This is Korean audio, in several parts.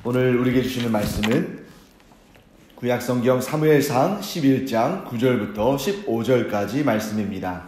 오늘 우리에게 주시는 말씀은 구약성경 사무엘상 11장 9절부터 15절까지 말씀입니다.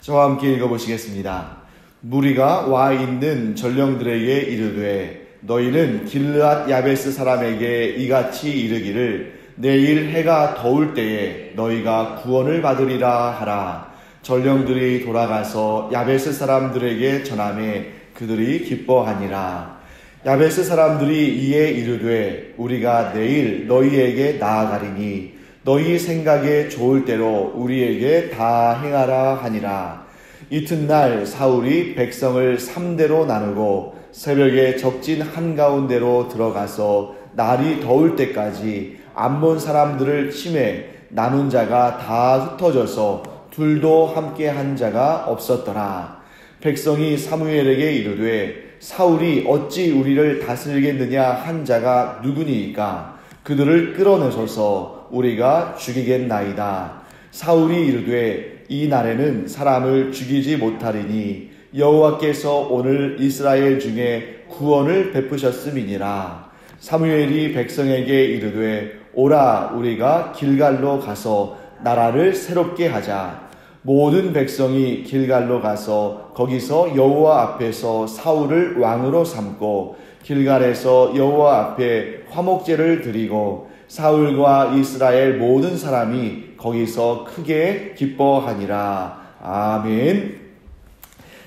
저와 함께 읽어보시겠습니다. 무리가 와 있는 전령들에게 이르되 너희는 길르앗 야베스 사람에게 이같이 이르기를 내일 해가 더울 때에 너희가 구원을 받으리라 하라. 전령들이 돌아가서 야베스 사람들에게 전하매 그들이 기뻐하니라. 야베스 사람들이 이에 이르되 우리가 내일 너희에게 나아가리니 너희 생각에 좋을 대로 우리에게 다 행하라 하니라. 이튿날 사울이 백성을 3대로 나누고 새벽에 적진 한가운데로 들어가서 날이 더울 때까지 암몬 사람들을 치매 남은 자가 다 흩어져서 둘도 함께 한 자가 없었더라. 백성이 사무엘에게 이르되 사울이 어찌 우리를 다스리겠느냐 한 자가 누구니이까? 그들을 끌어내소서 우리가 죽이겠나이다. 사울이 이르되 이 날에는 사람을 죽이지 못하리니 여호와께서 오늘 이스라엘 중에 구원을 베푸셨음이니라. 사무엘이 백성에게 이르되 오라 우리가 길갈로 가서 나라를 새롭게 하자. 모든 백성이 길갈로 가서 거기서 여호와 앞에서 사울을 왕으로 삼고 길갈에서 여호와 앞에 화목제를 드리고 사울과 이스라엘 모든 사람이 거기서 크게 기뻐하니라. 아멘.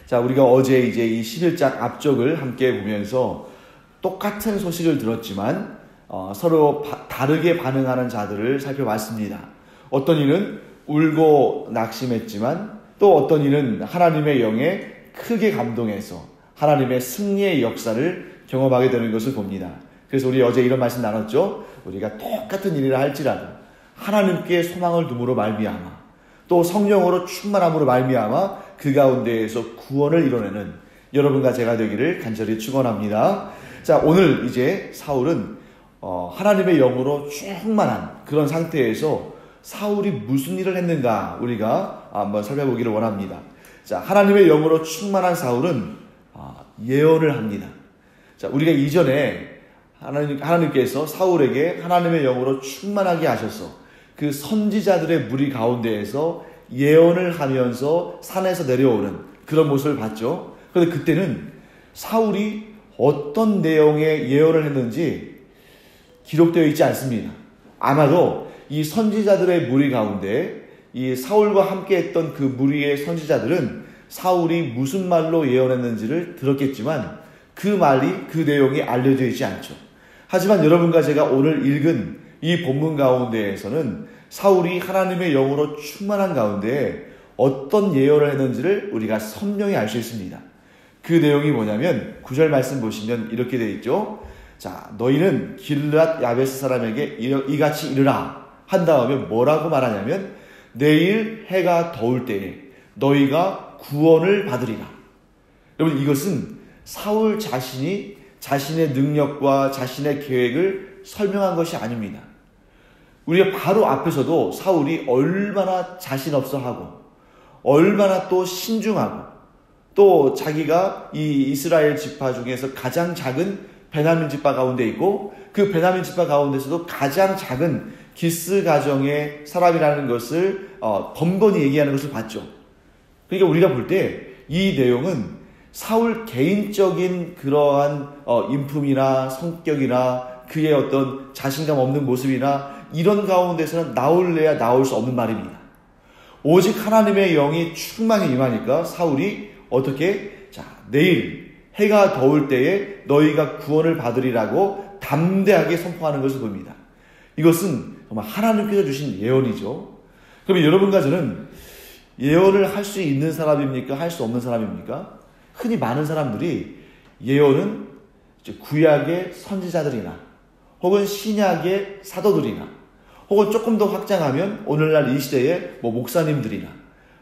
자, 우리가 어제 이제 이 11장 앞쪽을 함께 보면서 똑같은 소식을 들었지만 서로 다르게 반응하는 자들을 살펴봤습니다. 어떤 이는 울고 낙심했지만 또 어떤 이는 하나님의 영에 크게 감동해서 하나님의 승리의 역사를 경험하게 되는 것을 봅니다. 그래서 우리 어제 이런 말씀 나눴죠. 우리가 똑같은 일이라 할지라도 하나님께 소망을 둠으로 말미암아 또 성령으로 충만함으로 말미암아 그 가운데에서 구원을 이뤄내는 여러분과 제가 되기를 간절히 축원합니다. 자, 오늘 이제 사울은 하나님의 영으로 충만한 그런 상태에서 사울이 무슨 일을 했는가 우리가 한번 살펴보기를 원합니다. 자, 하나님의 영으로 충만한 사울은 예언을 합니다. 자, 우리가 이전에 하나님께서 사울에게 하나님의 영으로 충만하게 하셔서 그 선지자들의 무리 가운데에서 예언을 하면서 산에서 내려오는 그런 모습을 봤죠. 그런데 그때는 사울이 어떤 내용의 예언을 했는지 기록되어 있지 않습니다. 아마도 이 선지자들의 무리 가운데 이 사울과 함께 했던 그 무리의 선지자들은 사울이 무슨 말로 예언했는지를 들었겠지만 그 말이 그 내용이 알려져 있지 않죠. 하지만 여러분과 제가 오늘 읽은 이 본문 가운데에서는 사울이 하나님의 영으로 충만한 가운데 어떤 예언을 했는지를 우리가 선명히 알 수 있습니다. 그 내용이 뭐냐면 9절 말씀 보시면 이렇게 되어 있죠. 자, 너희는 길르앗 야베스 사람에게 이같이 이르라 한 다음에 뭐라고 말하냐면 내일 해가 더울 때에 너희가 구원을 받으리라. 여러분, 이것은 사울 자신이 자신의 능력과 자신의 계획을 설명한 것이 아닙니다. 우리가 바로 앞에서도 사울이 얼마나 자신 없어 하고 얼마나 또 신중하고 또 자기가 이 이스라엘 지파 중에서 가장 작은 베냐민 지파 가운데 있고 그 베냐민 지파 가운데서도 가장 작은 기스 가정의 사람이라는 것을 번번이 얘기하는 것을 봤죠. 그러니까 우리가 볼 때 이 내용은 사울 개인적인 그러한 인품이나 성격이나 그의 어떤 자신감 없는 모습이나 이런 가운데서는 나올래야 나올 수 없는 말입니다. 오직 하나님의 영이 충만히 임하니까 사울이 어떻게? 자, 내일 해가 더울 때에 너희가 구원을 받으리라고 담대하게 선포하는 것을 봅니다. 이것은 정말 하나님께서 주신 예언이죠. 그러면 여러분과 저는 예언을 할 수 있는 사람입니까? 할 수 없는 사람입니까? 흔히 많은 사람들이 예언은 구약의 선지자들이나 혹은 신약의 사도들이나 혹은 조금 더 확장하면 오늘날 이 시대의 목사님들이나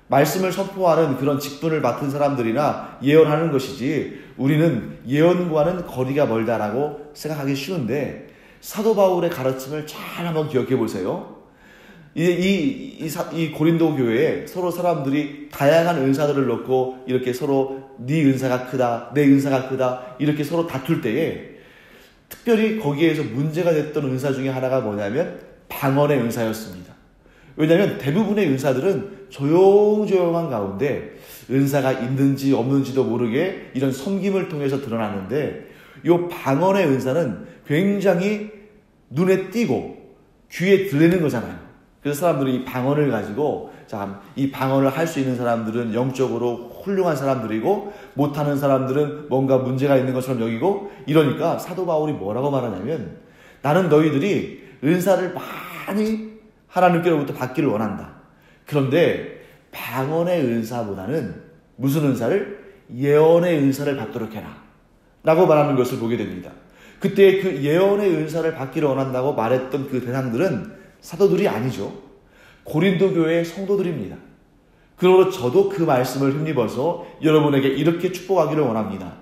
말씀을 선포하는 그런 직분을 맡은 사람들이나 예언하는 것이지 우리는 예언과는 거리가 멀다라고 생각하기 쉬운데 사도 바울의 가르침을 잘 한번 기억해 보세요. 이 고린도 교회에 서로 사람들이 다양한 은사들을 놓고 이렇게 서로 네 은사가 크다, 내 은사가 크다 이렇게 서로 다툴 때에 특별히 거기에서 문제가 됐던 은사 중에 하나가 뭐냐면 방언의 은사였습니다. 왜냐하면 대부분의 은사들은 조용조용한 가운데 은사가 있는지 없는지도 모르게 이런 섬김을 통해서 드러나는데 이 방언의 은사는 굉장히 눈에 띄고 귀에 들리는 거잖아요. 그래서 사람들이 이 방언을 가지고 이 방언을 할 수 있는 사람들은 영적으로 훌륭한 사람들이고 못하는 사람들은 뭔가 문제가 있는 것처럼 여기고 이러니까 사도 바울이 뭐라고 말하냐면 나는 너희들이 은사를 많이 하나님께로부터 받기를 원한다. 그런데 방언의 은사보다는 무슨 은사를? 예언의 은사를 받도록 해라 라고 말하는 것을 보게 됩니다. 그때 그 예언의 은사를 받기를 원한다고 말했던 그 대상들은 사도들이 아니죠. 고린도 교회의 성도들입니다. 그러므로 저도 그 말씀을 힘입어서 여러분에게 이렇게 축복하기를 원합니다.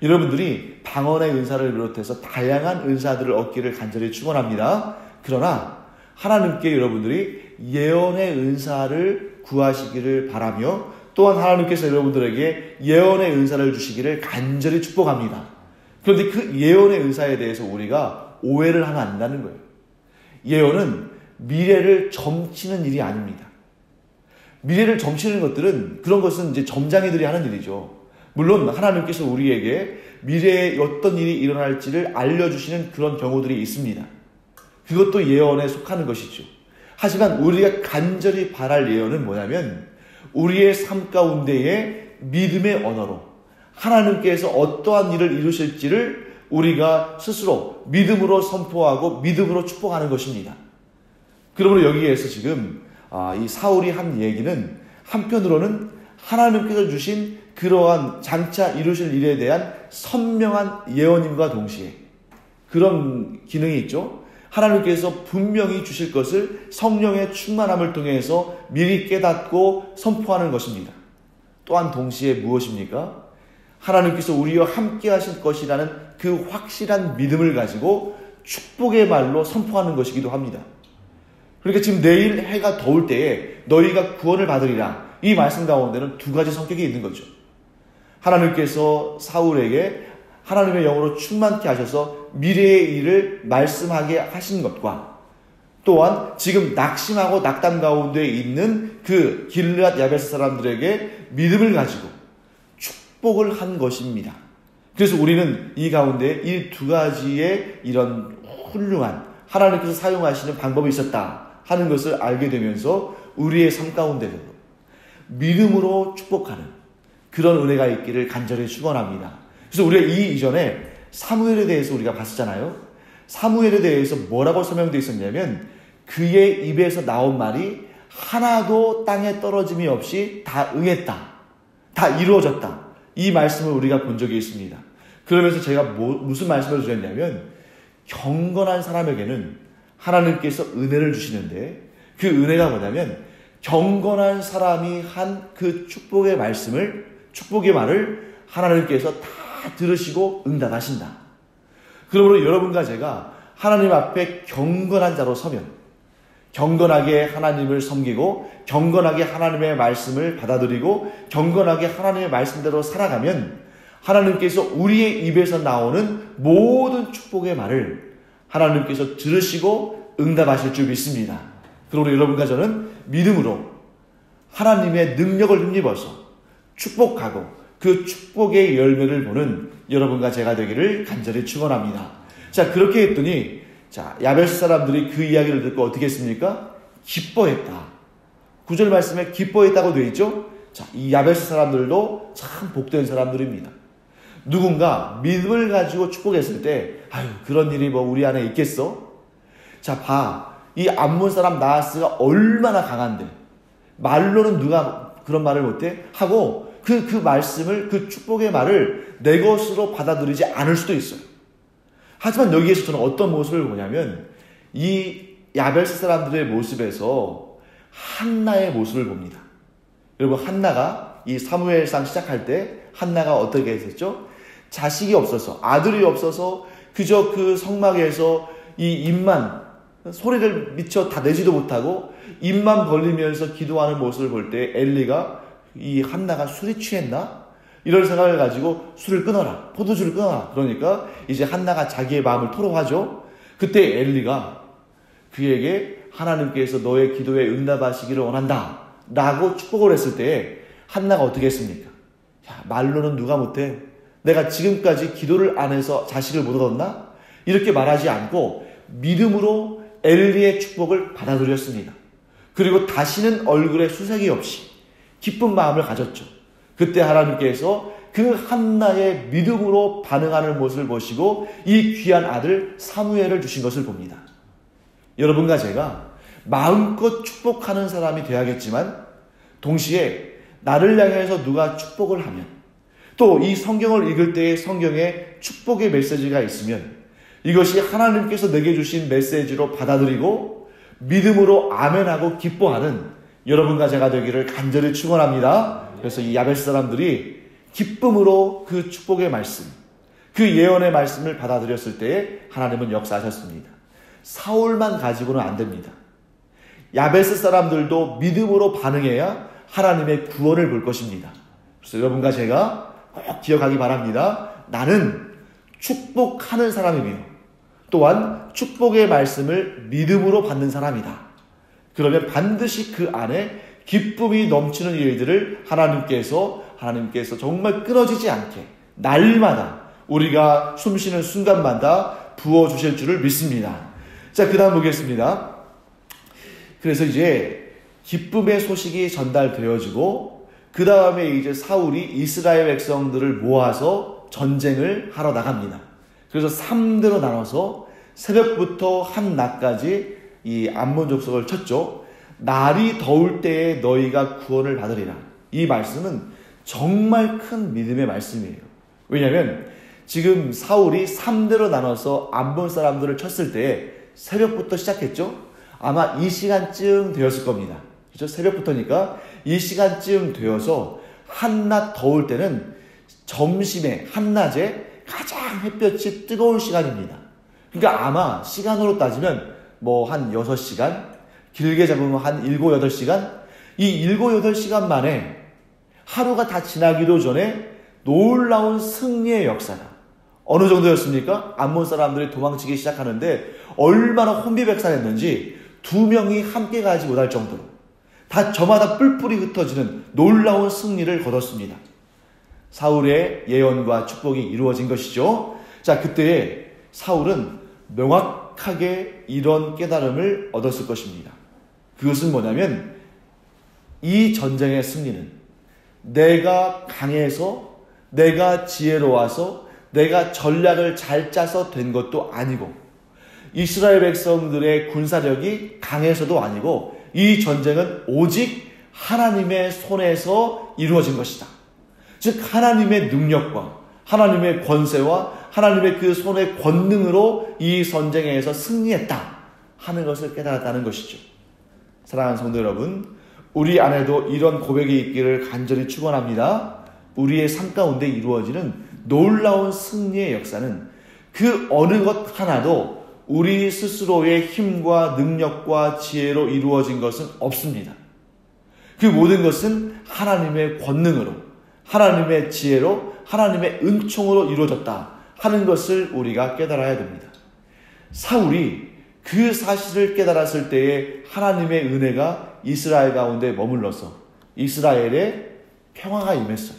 여러분들이 방언의 은사를 비롯해서 다양한 은사들을 얻기를 간절히 축원합니다. 그러나 하나님께 여러분들이 예언의 은사를 구하시기를 바라며 또한 하나님께서 여러분들에게 예언의 은사를 주시기를 간절히 축복합니다. 그런데 그 예언의 은사에 대해서 우리가 오해를 하면 안 된다는 거예요. 예언은 미래를 점치는 일이 아닙니다. 미래를 점치는 것들은 그런 것은 이제 점장이들이 하는 일이죠. 물론 하나님께서 우리에게 미래에 어떤 일이 일어날지를 알려주시는 그런 경우들이 있습니다. 그것도 예언에 속하는 것이죠. 하지만 우리가 간절히 바랄 예언은 뭐냐면 우리의 삶 가운데에 믿음의 언어로 하나님께서 어떠한 일을 이루실지를 우리가 스스로 믿음으로 선포하고 믿음으로 축복하는 것입니다. 그러므로 여기에서 지금 이 사울이 한 얘기는 한편으로는 하나님께서 주신 그러한 장차 이루실 일에 대한 선명한 예언임과 동시에 그런 기능이 있죠. 하나님께서 분명히 주실 것을 성령의 충만함을 통해서 미리 깨닫고 선포하는 것입니다. 또한 동시에 무엇입니까? 하나님께서 우리와 함께 하실 것이라는 그 확실한 믿음을 가지고 축복의 말로 선포하는 것이기도 합니다. 그러니까 지금 내일 해가 더울 때에 너희가 구원을 받으리라. 이 말씀 가운데는 두 가지 성격이 있는 거죠. 하나님께서 사울에게 하나님의 영으로 충만케 하셔서 미래의 일을 말씀하게 하신 것과 또한 지금 낙심하고 낙담 가운데 있는 그 길르앗 야베스 사람들에게 믿음을 가지고 축복을 한 것입니다. 그래서 우리는 이 가운데 이 두 가지의 이런 훌륭한 하나님께서 사용하시는 방법이 있었다 하는 것을 알게 되면서 우리의 삶 가운데도 믿음으로 축복하는 그런 은혜가 있기를 간절히 축원합니다. 그래서 우리가 이 이전에 사무엘에 대해서 우리가 봤었잖아요. 사무엘에 대해서 뭐라고 설명되어 있었냐면 그의 입에서 나온 말이 하나도 땅에 떨어짐이 없이 다 응했다. 다 이루어졌다. 이 말씀을 우리가 본 적이 있습니다. 그러면서 제가 무슨 말씀을 드렸냐면 경건한 사람에게는 하나님께서 은혜를 주시는데 그 은혜가 뭐냐면 경건한 사람이 한 그 축복의 말을 하나님께서 다 들으시고 응답하신다. 그러므로 여러분과 제가 하나님 앞에 경건한 자로 서면 경건하게 하나님을 섬기고 경건하게 하나님의 말씀을 받아들이고 경건하게 하나님의 말씀대로 살아가면 하나님께서 우리의 입에서 나오는 모든 축복의 말을 하나님께서 들으시고 응답하실 줄 믿습니다. 그러므로 여러분과 저는 믿음으로 하나님의 능력을 힘입어서 축복하고 그 축복의 열매를 보는 여러분과 제가 되기를 간절히 축원합니다. 자, 그렇게 했더니 야베스 사람들이 그 이야기를 듣고 어떻게 했습니까? 기뻐했다. 9절 말씀에 기뻐했다고 되어 있죠? 자, 이 야베스 사람들도 참 복된 사람들입니다. 누군가 믿음을 가지고 축복했을 때 그런 일이 뭐 우리 안에 있겠어? 자, 봐. 이 암몬 사람 나하스가 얼마나 강한데 말로는 누가 그런 말을 못해? 하고 그 말씀을 그 축복의 말을 내 것으로 받아들이지 않을 수도 있어요. 하지만 여기에서 저는 어떤 모습을 보냐면 이 야베스 사람들의 모습에서 한나의 모습을 봅니다. 여러분 한나가 이 사무엘상 시작할 때 한나가 어떻게 했었죠? 자식이 없어서 아들이 없어서 그저 그 성막에서 이 입만 소리를 미처 다 내지도 못하고 입만 벌리면서 기도하는 모습을 볼 때 엘리가 이 한나가 술이 취했나? 이런 생각을 가지고 술을 끊어라, 포도주를 끊어라. 그러니까 이제 한나가 자기의 마음을 토로하죠. 그때 엘리가 그에게 하나님께서 너의 기도에 응답하시기를 원한다 라고 축복을 했을 때에 한나가 어떻게 했습니까? 야, 말로는 누가 못해? 내가 지금까지 기도를 안 해서 자식을 못 얻었나? 이렇게 말하지 않고 믿음으로 엘리의 축복을 받아들였습니다. 그리고 다시는 얼굴에 수색이 없이 기쁜 마음을 가졌죠. 그때 하나님께서 그 한나의 믿음으로 반응하는 모습을 보시고 이 귀한 아들 사무엘을 주신 것을 봅니다. 여러분과 제가 마음껏 축복하는 사람이 되어야겠지만 동시에 나를 향해서 누가 축복을 하면 또 이 성경을 읽을 때의 성경에 축복의 메시지가 있으면 이것이 하나님께서 내게 주신 메시지로 받아들이고 믿음으로 아멘하고 기뻐하는 여러분과 제가 되기를 간절히 축원합니다. 그래서 이 야벳 사람들이 기쁨으로 그 축복의 말씀, 그 예언의 말씀을 받아들였을 때에 하나님은 역사하셨습니다. 사울만 가지고는 안 됩니다. 야벳 사람들도 믿음으로 반응해야 하나님의 구원을 볼 것입니다. 그래서 여러분과 제가 꼭 기억하기 바랍니다. 나는 축복하는 사람이며 또한 축복의 말씀을 믿음으로 받는 사람이다. 그러면 반드시 그 안에 기쁨이 넘치는 일들을 하나님께서 정말 끊어지지 않게 날마다 우리가 숨쉬는 순간마다 부어주실 줄을 믿습니다. 자, 그 다음 보겠습니다. 그래서 이제 기쁨의 소식이 전달되어지고 그 다음에 이제 사울이 이스라엘 백성들을 모아서 전쟁을 하러 나갑니다. 그래서 3대로 나눠서 새벽부터 한낮까지 이 암몬 족속을 쳤죠. 날이 더울 때에 너희가 구원을 받으리라. 이 말씀은 정말 큰 믿음의 말씀이에요. 왜냐하면 지금 사울이 3대로 나눠서 암몬 사람들을 쳤을 때에 새벽부터 시작했죠. 아마 이 시간쯤 되었을 겁니다. 그렇죠? 새벽부터니까 이 시간쯤 되어서 한낮 더울 때는 점심에 한낮에 가장 햇볕이 뜨거울 시간입니다. 그러니까 아마 시간으로 따지면 뭐 한 6시간, 길게 잡으면 한 7, 8시간, 이 7, 8시간 만에 하루가 다 지나기도 전에 놀라운 승리의 역사가 어느 정도였습니까? 암몬 사람들이 도망치기 시작하는데 얼마나 혼비백산했는지 2명이 함께 가지 못할 정도로 다 저마다 뿔뿔이 흩어지는 놀라운 승리를 거뒀습니다. 사울의 예언과 축복이 이루어진 것이죠. 자, 그때 사울은 명확하게 이런 깨달음을 얻었을 것입니다. 그것은 뭐냐면 이 전쟁의 승리는 내가 강해서 내가 지혜로워서 내가 전략을 잘 짜서 된 것도 아니고 이스라엘 백성들의 군사력이 강해서도 아니고 이 전쟁은 오직 하나님의 손에서 이루어진 것이다. 즉 하나님의 능력과 하나님의 권세와 하나님의 그 손의 권능으로 이 전쟁에서 승리했다 하는 것을 깨달았다는 것이죠. 사랑하는 성도 여러분, 우리 안에도 이런 고백이 있기를 간절히 축원합니다. 우리의 삶 가운데 이루어지는 놀라운 승리의 역사는 그 어느 것 하나도 우리 스스로의 힘과 능력과 지혜로 이루어진 것은 없습니다. 그 모든 것은 하나님의 권능으로, 하나님의 지혜로, 하나님의 은총으로 이루어졌다 하는 것을 우리가 깨달아야 됩니다. 사울이 그 사실을 깨달았을 때에 하나님의 은혜가 이스라엘 가운데 머물러서 이스라엘의 평화가 임했어요.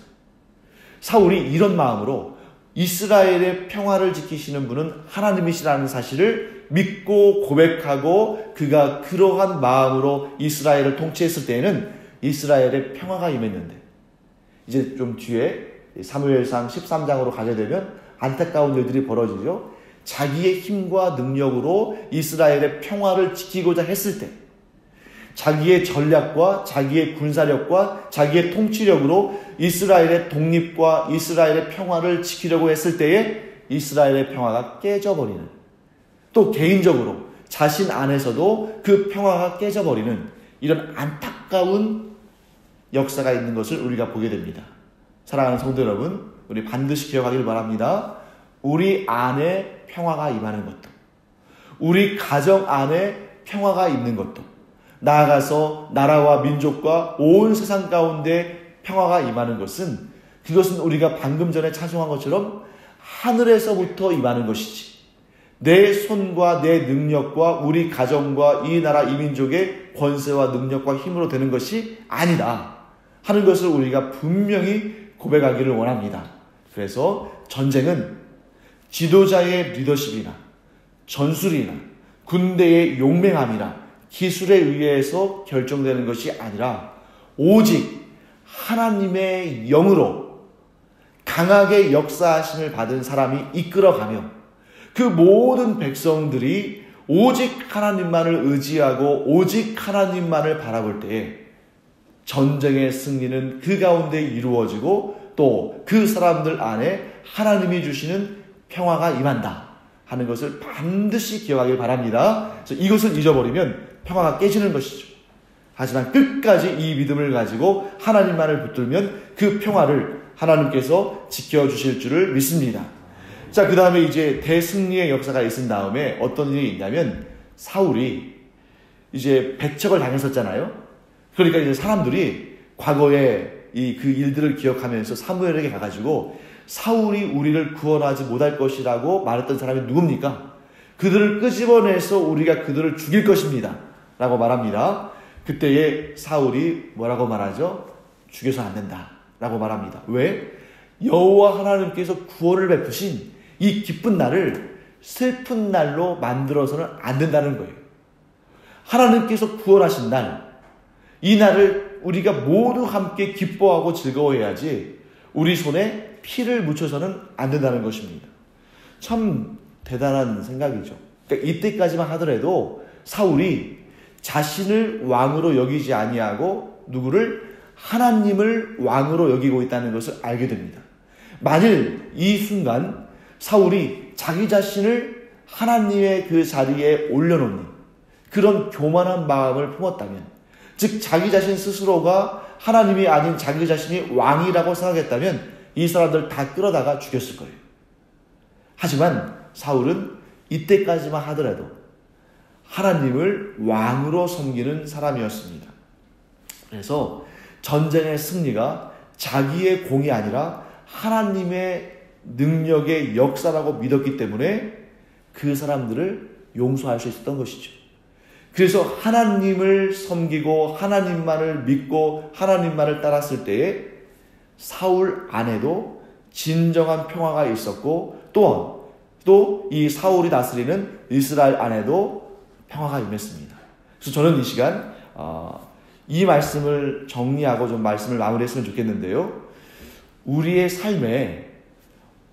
사울이 이런 마음으로 이스라엘의 평화를 지키시는 분은 하나님이시라는 사실을 믿고 고백하고 그가 그러한 마음으로 이스라엘을 통치했을 때에는 이스라엘의 평화가 임했는데 이제 좀 뒤에 사무엘상 13장으로 가게 되면 안타까운 일들이 벌어지죠. 자기의 힘과 능력으로 이스라엘의 평화를 지키고자 했을 때 자기의 전략과 자기의 군사력과 자기의 통치력으로 이스라엘의 독립과 이스라엘의 평화를 지키려고 했을 때에 이스라엘의 평화가 깨져버리는, 또 개인적으로 자신 안에서도 그 평화가 깨져버리는 이런 안타까운 역사가 있는 것을 우리가 보게 됩니다. 사랑하는 성도 여러분, 우리 반드시 기억하길 바랍니다. 우리 안에 평화가 임하는 것도, 우리 가정 안에 평화가 있는 것도, 나아가서 나라와 민족과 온 세상 가운데 평화가 임하는 것은 그것은 우리가 방금 전에 찬송한 것처럼 하늘에서부터 임하는 것이지, 내 손과 내 능력과 우리 가정과 이 나라 이 민족의 권세와 능력과 힘으로 되는 것이 아니다 하는 것을 우리가 분명히 고백하기를 원합니다. 그래서 전쟁은 지도자의 리더십이나 전술이나 군대의 용맹함이나 기술에 의해서 결정되는 것이 아니라 오직 하나님의 영으로 강하게 역사하심을 받은 사람이 이끌어가며 그 모든 백성들이 오직 하나님만을 의지하고 오직 하나님만을 바라볼 때에 전쟁의 승리는 그 가운데 이루어지고 또 그 사람들 안에 하나님이 주시는 평화가 임한다 하는 것을 반드시 기억하길 바랍니다. 그래서 이것을 잊어버리면 평화가 깨지는 것이죠. 하지만 끝까지 이 믿음을 가지고 하나님만을 붙들면 그 평화를 하나님께서 지켜주실 줄을 믿습니다. 자, 그 다음에 이제 대승리의 역사가 있은 다음에 어떤 일이 있냐면 사울이 이제 배척을 당했었잖아요. 그러니까 이제 사람들이 과거에 그 일들을 기억하면서 사무엘에게 가가지고 사울이 우리를 구원하지 못할 것이라고 말했던 사람이 누굽니까? 그들을 끄집어내서 우리가 그들을 죽일 것입니다 라고 말합니다. 그때에 사울이 뭐라고 말하죠? 죽여서 안 된다 라고 말합니다. 왜? 여호와 하나님께서 구원을 베푸신 이 기쁜 날을 슬픈 날로 만들어서는 안 된다는 거예요. 하나님께서 구원하신 날, 이 날을 우리가 모두 함께 기뻐하고 즐거워해야지 우리 손에 피를 묻혀서는 안 된다는 것입니다. 참 대단한 생각이죠. 그러니까 이때까지만 하더라도 사울이 자신을 왕으로 여기지 아니하고 누구를? 하나님을 왕으로 여기고 있다는 것을 알게 됩니다. 만일 이 순간 사울이 자기 자신을 하나님의 그 자리에 올려놓는 그런 교만한 마음을 품었다면, 즉 자기 자신 스스로가 하나님이 아닌 자기 자신이 왕이라고 생각했다면 이 사람들 다 끌어다가 죽였을 거예요. 하지만 사울은 이때까지만 하더라도 하나님을 왕으로 섬기는 사람이었습니다. 그래서 전쟁의 승리가 자기의 공이 아니라 하나님의 능력의 역사라고 믿었기 때문에 그 사람들을 용서할 수 있었던 것이죠. 그래서 하나님을 섬기고 하나님만을 믿고 하나님만을 따랐을 때에 사울 안에도 진정한 평화가 있었고 또 이 사울이 다스리는 이스라엘 안에도 평화가 임했습니다. 그래서 저는 이 시간 이 말씀을 정리하고 좀 말씀을 마무리했으면 좋겠는데요. 우리의 삶에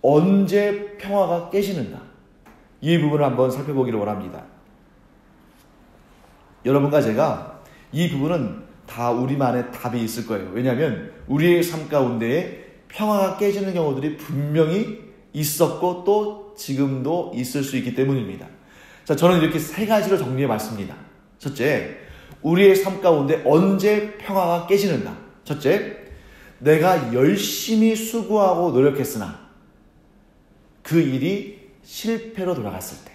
언제 평화가 깨지는가? 이 부분을 한번 살펴보기를 원합니다. 여러분과 제가 이 부분은 다 우리만의 답이 있을 거예요. 왜냐하면 우리의 삶 가운데에 평화가 깨지는 경우들이 분명히 있었고 또 지금도 있을 수 있기 때문입니다. 자, 저는 이렇게 세 가지로 정리해 봤습니다. 첫째, 우리의 삶 가운데 언제 평화가 깨지는가? 첫째, 내가 열심히 수고하고 노력했으나 그 일이 실패로 돌아갔을 때.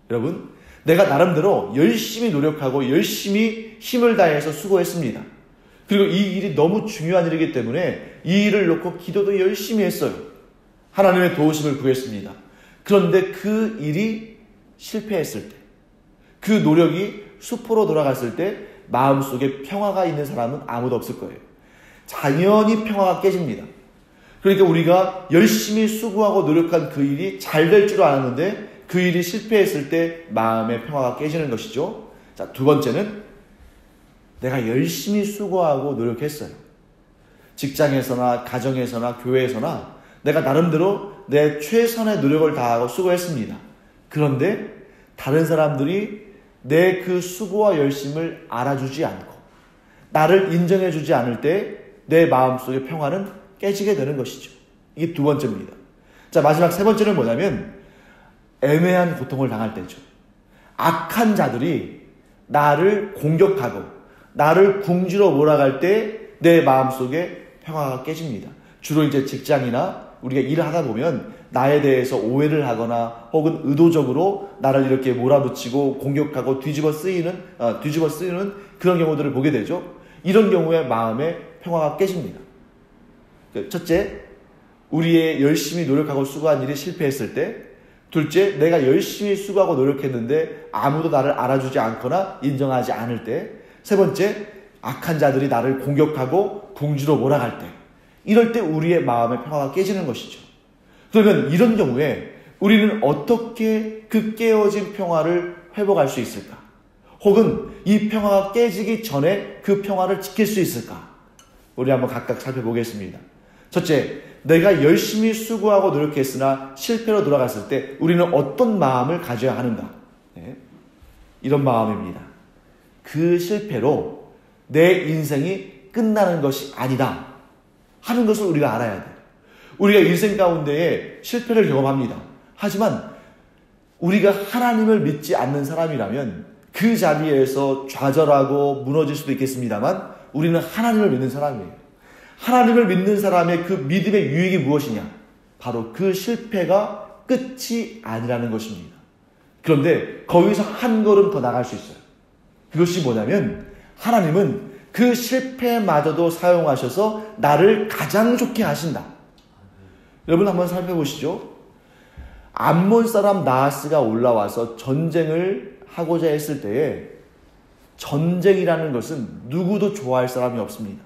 여러분, 내가 나름대로 열심히 노력하고 열심히 힘을 다해서 수고했습니다. 그리고 이 일이 너무 중요한 일이기 때문에 이 일을 놓고 기도도 열심히 했어요. 하나님의 도우심을 구했습니다. 그런데 그 일이 실패했을 때, 그 노력이 수포로 돌아갔을 때 마음속에 평화가 있는 사람은 아무도 없을 거예요. 당연히 평화가 깨집니다. 그러니까 우리가 열심히 수고하고 노력한 그 일이 잘 될 줄 알았는데 그 일이 실패했을 때 마음의 평화가 깨지는 것이죠. 자, 두 번째는 내가 열심히 수고하고 노력했어요. 직장에서나 가정에서나 교회에서나 내가 나름대로 내 최선의 노력을 다하고 수고했습니다. 그런데 다른 사람들이 내 그 수고와 열심을 알아주지 않고 나를 인정해주지 않을 때 내 마음속의 평화는 깨지게 되는 것이죠. 이게 두 번째입니다. 자, 마지막 세 번째는 뭐냐면 애매한 고통을 당할 때죠. 악한 자들이 나를 공격하고 나를 궁지로 몰아갈 때 내 마음속에 평화가 깨집니다. 주로 이제 직장이나 우리가 일을 하다 보면 나에 대해서 오해를 하거나 혹은 의도적으로 나를 이렇게 몰아붙이고 공격하고 뒤집어 쓰이는 그런 경우들을 보게 되죠. 이런 경우에 마음의 평화가 깨집니다. 첫째, 우리의 열심히 노력하고 수고한 일이 실패했을 때, 둘째, 내가 열심히 수고하고 노력했는데 아무도 나를 알아주지 않거나 인정하지 않을 때, 세 번째, 악한 자들이 나를 공격하고 궁지로 몰아갈 때, 이럴 때 우리의 마음의 평화가 깨지는 것이죠. 그러면 이런 경우에 우리는 어떻게 그 깨어진 평화를 회복할 수 있을까? 혹은 이 평화가 깨지기 전에 그 평화를 지킬 수 있을까? 우리 한번 각각 살펴보겠습니다. 첫째, 내가 열심히 수고하고 노력했으나 실패로 돌아갔을 때 우리는 어떤 마음을 가져야 하는가? 네. 이런 마음입니다. 그 실패로 내 인생이 끝나는 것이 아니다 하는 것을 우리가 알아야 돼요. 우리가 인생 가운데에 실패를 경험합니다. 하지만 우리가 하나님을 믿지 않는 사람이라면 그 자리에서 좌절하고 무너질 수도 있겠습니다만 우리는 하나님을 믿는 사람이에요. 하나님을 믿는 사람의 그 믿음의 유익이 무엇이냐? 바로 그 실패가 끝이 아니라는 것입니다. 그런데 거기서 한 걸음 더 나갈 수 있어요. 그것이 뭐냐면 하나님은 그 실패마저도 사용하셔서 나를 가장 좋게 하신다. 여러분 한번 살펴보시죠. 암몬 사람 나하스가 올라와서 전쟁을 하고자 했을 때에 전쟁이라는 것은 누구도 좋아할 사람이 없습니다.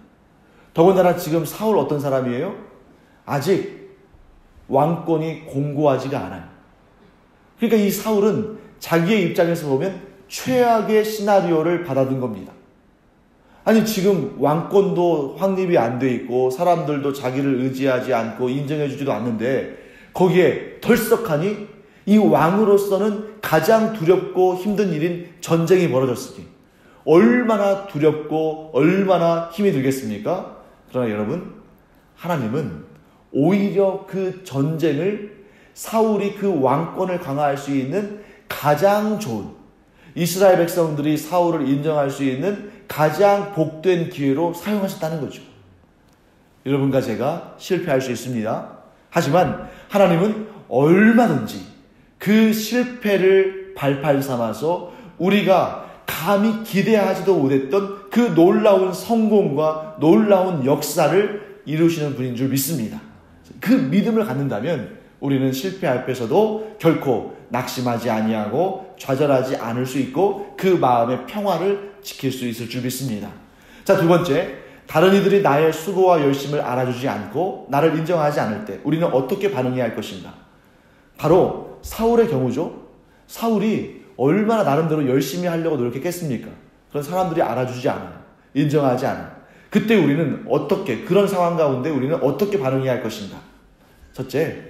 더군다나 지금 사울 어떤 사람이에요? 아직 왕권이 공고하지가 않아요. 그러니까 이 사울은 자기의 입장에서 보면 최악의 시나리오를 받아든 겁니다. 아니 지금 왕권도 확립이 안 돼 있고 사람들도 자기를 의지하지 않고 인정해 주지도 않는데 거기에 덜썩하니 이 왕으로서는 가장 두렵고 힘든 일인 전쟁이 벌어졌으니 얼마나 두렵고 얼마나 힘이 들겠습니까? 그러나 여러분, 하나님은 오히려 그 전쟁을 사울이 그 왕권을 강화할 수 있는 가장 좋은, 이스라엘 백성들이 사울을 인정할 수 있는 가장 복된 기회로 사용하셨다는 거죠. 여러분과 제가 실패할 수 있습니다. 하지만 하나님은 얼마든지 그 실패를 발판 삼아서 우리가 감히 기대하지도 못했던 그 놀라운 성공과 놀라운 역사를 이루시는 분인 줄 믿습니다. 그 믿음을 갖는다면 우리는 실패 앞에서도 결코 낙심하지 아니하고 좌절하지 않을 수 있고 그 마음의 평화를 지킬 수 있을 줄 믿습니다. 자, 두 번째, 다른 이들이 나의 수고와 열심을 알아주지 않고 나를 인정하지 않을 때 우리는 어떻게 반응해야 할 것인가? 바로 사울의 경우죠. 사울이 얼마나 나름대로 열심히 하려고 노력했겠습니까? 그런 사람들이 알아주지 않아요. 인정하지 않아요. 그때 우리는 어떻게, 그런 상황 가운데 우리는 어떻게 반응해야 할 것인가? 첫째,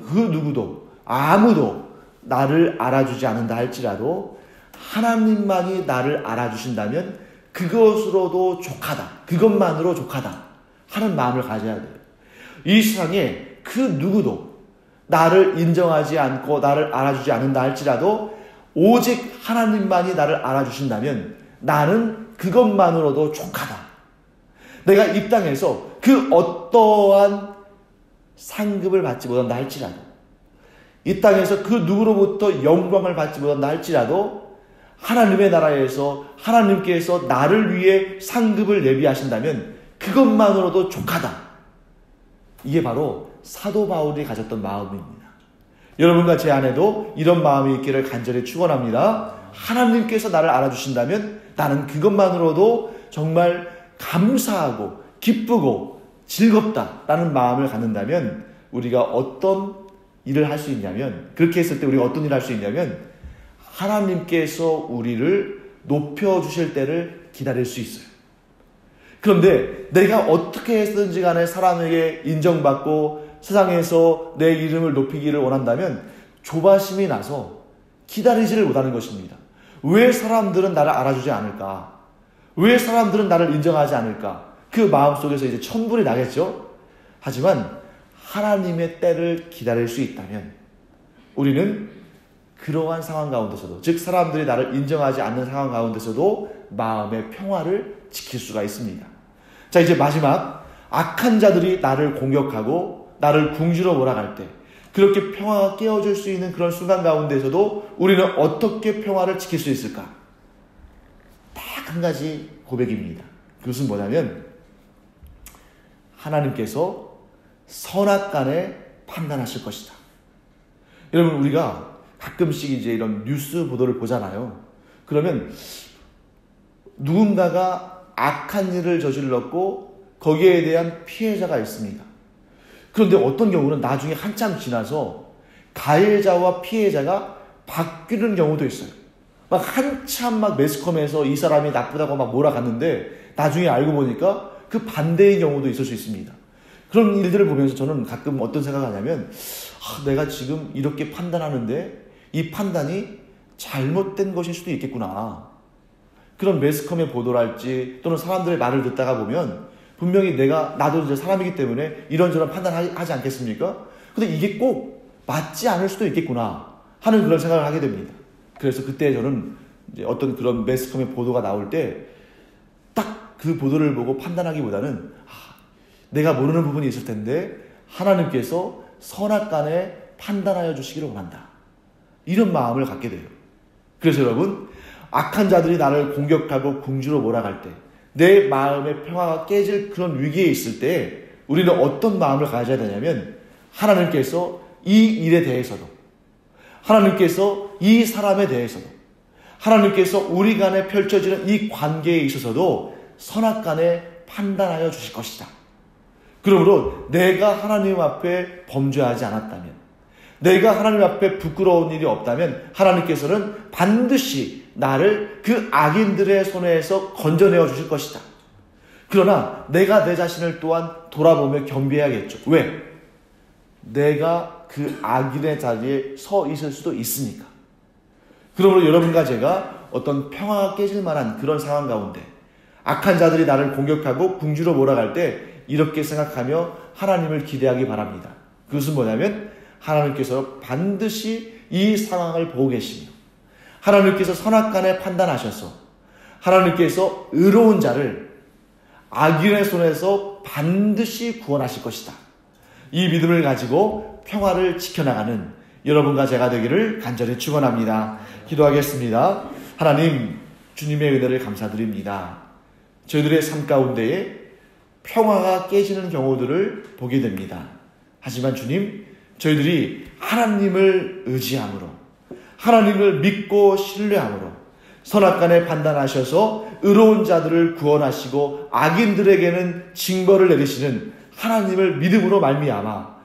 누구도 아무도 나를 알아주지 않는다 할지라도 하나님만이 나를 알아주신다면 그것으로도 족하다. 그것만으로 족하다. 하는 마음을 가져야 돼요. 이 세상에 그 누구도 나를 인정하지 않고 나를 알아주지 않는다 할지라도 오직 하나님만이 나를 알아주신다면 나는 그것만으로도 족하다. 내가 이 땅에서 그 어떠한 상급을 받지 못한다 할지라도, 이 땅에서 그 누구로부터 영광을 받지 못한다 할지라도 하나님의 나라에서 하나님께서 나를 위해 상급을 예비하신다면 그것만으로도 족하다. 이게 바로 사도 바울이 가졌던 마음입니다. 여러분과 제 안에도 이런 마음이 있기를 간절히 축원합니다. 하나님께서 나를 알아주신다면 나는 그것만으로도 정말 감사하고 기쁘고 즐겁다라는 마음을 갖는다면 우리가 어떤 일을 할 수 있냐면, 그렇게 했을 때 우리가 어떤 일을 할 수 있냐면 하나님께서 우리를 높여주실 때를 기다릴 수 있어요. 그런데 내가 어떻게 했든지 간에 사람에게 인정받고 세상에서 내 이름을 높이기를 원한다면 조바심이 나서 기다리지를 못하는 것입니다. 왜 사람들은 나를 알아주지 않을까? 왜 사람들은 나를 인정하지 않을까? 그 마음속에서 이제 천불이 나겠죠? 하지만 하나님의 때를 기다릴 수 있다면 우리는 그러한 상황 가운데서도, 즉 사람들이 나를 인정하지 않는 상황 가운데서도 마음의 평화를 지킬 수가 있습니다. 자, 이제 마지막, 악한 자들이 나를 공격하고 나를 궁지로 몰아갈 때 그렇게 평화가 깨어질 수 있는 그런 순간 가운데서도 우리는 어떻게 평화를 지킬 수 있을까? 딱 한 가지 고백입니다. 그것은 뭐냐면 하나님께서 선악간에 판단하실 것이다. 여러분, 우리가 가끔씩 이제 이런 뉴스 보도를 보잖아요. 그러면 누군가가 악한 일을 저질렀고 거기에 대한 피해자가 있습니다. 그런데 어떤 경우는 나중에 한참 지나서 가해자와 피해자가 바뀌는 경우도 있어요. 막 한참 막 매스컴에서 이 사람이 나쁘다고 막 몰아갔는데 나중에 알고 보니까 그 반대의 경우도 있을 수 있습니다. 그런 일들을 보면서 저는 가끔 어떤 생각을 하냐면, 내가 지금 이렇게 판단하는데 이 판단이 잘못된 것일 수도 있겠구나. 그런 매스컴의 보도랄지 또는 사람들의 말을 듣다가 보면 분명히 나도 이제 사람이기 때문에 이런저런 판단하지 않겠습니까? 근데 이게 꼭 맞지 않을 수도 있겠구나 하는 그런 생각을 하게 됩니다. 그래서 그때 저는 이제 어떤 그런 매스컴의 보도가 나올 때 딱 그 보도를 보고 판단하기보다는 내가 모르는 부분이 있을 텐데 하나님께서 선악간에 판단하여 주시기를 원한다. 이런 마음을 갖게 돼요. 그래서 여러분, 악한 자들이 나를 공격하고 궁지로 몰아갈 때, 내 마음의 평화가 깨질 그런 위기에 있을 때 우리는 어떤 마음을 가져야 되냐면, 하나님께서 이 일에 대해서도, 하나님께서 이 사람에 대해서도, 하나님께서 우리 간에 펼쳐지는 이 관계에 있어서도 선악간에 판단하여 주실 것이다. 그러므로 내가 하나님 앞에 범죄하지 않았다면, 내가 하나님 앞에 부끄러운 일이 없다면 하나님께서는 반드시 나를 그 악인들의 손에서 건져내어 주실 것이다. 그러나 내가 내 자신을 또한 돌아보며 겸비해야겠죠. 왜? 내가 그 악인의 자리에 서 있을 수도 있으니까. 그러므로 여러분과 제가 어떤 평화가 깨질 만한 그런 상황 가운데 악한 자들이 나를 공격하고 궁지로 몰아갈 때 이렇게 생각하며 하나님을 기대하기 바랍니다. 그것은 뭐냐면 하나님께서 반드시 이 상황을 보고 계시며 하나님께서 선악간에 판단하셔서 하나님께서 의로운 자를 악인의 손에서 반드시 구원하실 것이다. 이 믿음을 가지고 평화를 지켜나가는 여러분과 제가 되기를 간절히 축원합니다. 기도하겠습니다. 하나님, 주님의 은혜를 감사드립니다. 저희들의 삶 가운데에 평화가 깨지는 경우들을 보게 됩니다. 하지만 주님, 저희들이 하나님을 의지함으로, 하나님을 믿고 신뢰함으로 선악간에 판단하셔서 의로운 자들을 구원하시고 악인들에게는 징벌을 내리시는 하나님을 믿음으로 말미암아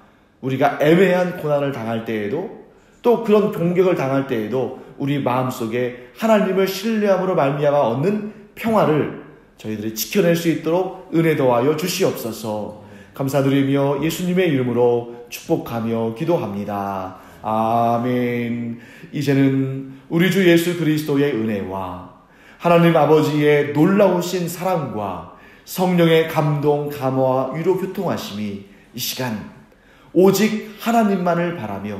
우리가 애매한 고난을 당할 때에도 또 그런 공격을 당할 때에도 우리 마음속에 하나님을 신뢰함으로 말미암아 얻는 평화를 저희들이 지켜낼 수 있도록 은혜 더하여 주시옵소서. 감사드리며 예수님의 이름으로 축복하며 기도합니다. 아멘. 이제는 우리 주 예수 그리스도의 은혜와 하나님 아버지의 놀라우신 사랑과 성령의 감동, 감화, 위로, 교통하심이 이 시간 오직 하나님만을 바라며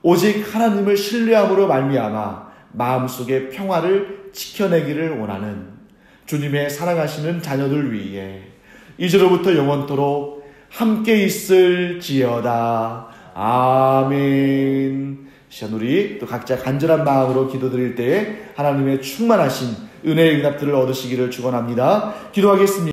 오직 하나님을 신뢰함으로 말미암아 마음속의 평화를 지켜내기를 원하는 주님의 사랑하시는 자녀들 위해 이제로부터 영원토록 함께 있을지어다. 아멘. 시간 우리 또 각자 간절한 마음으로 기도드릴 때에 하나님의 충만하신 은혜의 응답들을 얻으시기를 축원합니다. 기도하겠습니다.